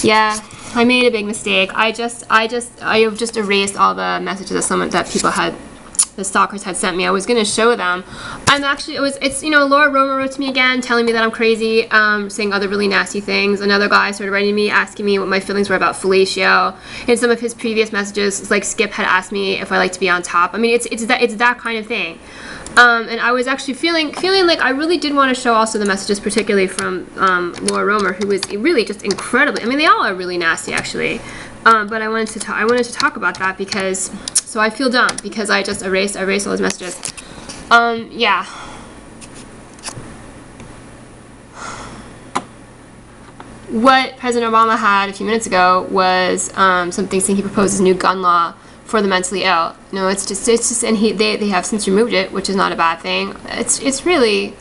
Yeah, I made a big mistake. I have just erased all the messages that people had, the stalkers had sent me. I was gonna show them. It's Laura Roma wrote to me again, telling me that I'm crazy, saying other really nasty things. Another guy started writing to me, asking me what my feelings were about fellatio. In some of his previous messages, like Skip had asked me if I like to be on top. I mean, it's that kind of thing. And I was actually feeling like I really did want to show also the messages, particularly from Laura Romer, who was really just incredibly. I mean, they all are really nasty, actually. But I wanted to talk about that because, so I feel dumb because I just erased all those messages. Yeah. What President Obama had a few minutes ago was something saying he proposes a new gun law for the mentally ill. No, it's just, and they have since removed it, which is not a bad thing. It's really.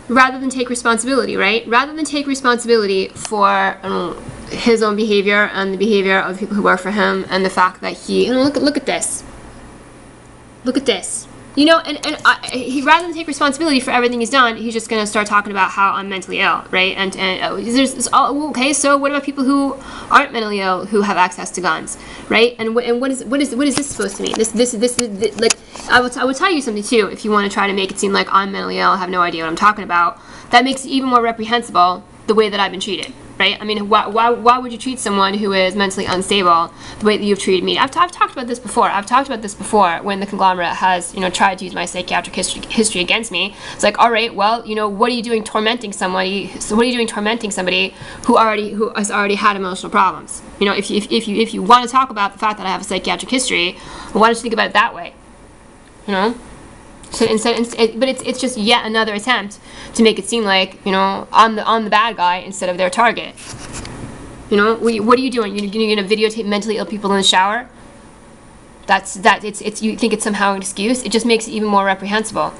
Rather than take responsibility, right? Rather than take responsibility for his own behavior and the behavior of the people who work for him, and the fact that he, look at this. Look at this. He rather than take responsibility for everything he's done, he's just gonna start talking about how I'm mentally ill, right? And okay. So what about people who aren't mentally ill who have access to guns, right? And what is this supposed to mean? This like I would tell you something too if you want to try to make it seem like I'm mentally ill, have no idea what I'm talking about. That makes it even more reprehensible the way that I've been treated. Right? I mean, why would you treat someone who is mentally unstable the way that you've treated me? I've talked about this before. I've talked about this before when the conglomerate has, tried to use my psychiatric history against me. It's like, all right, well, what are you doing tormenting somebody? So what are you doing tormenting somebody who has already had emotional problems? If you want to talk about the fact that I have a psychiatric history, why don't you think about it that way? So but it's just yet another attempt to make it seem like I'm the bad guy instead of their target. What are you doing? You're gonna videotape mentally ill people in the shower? You think it's somehow an excuse? It just makes it even more reprehensible.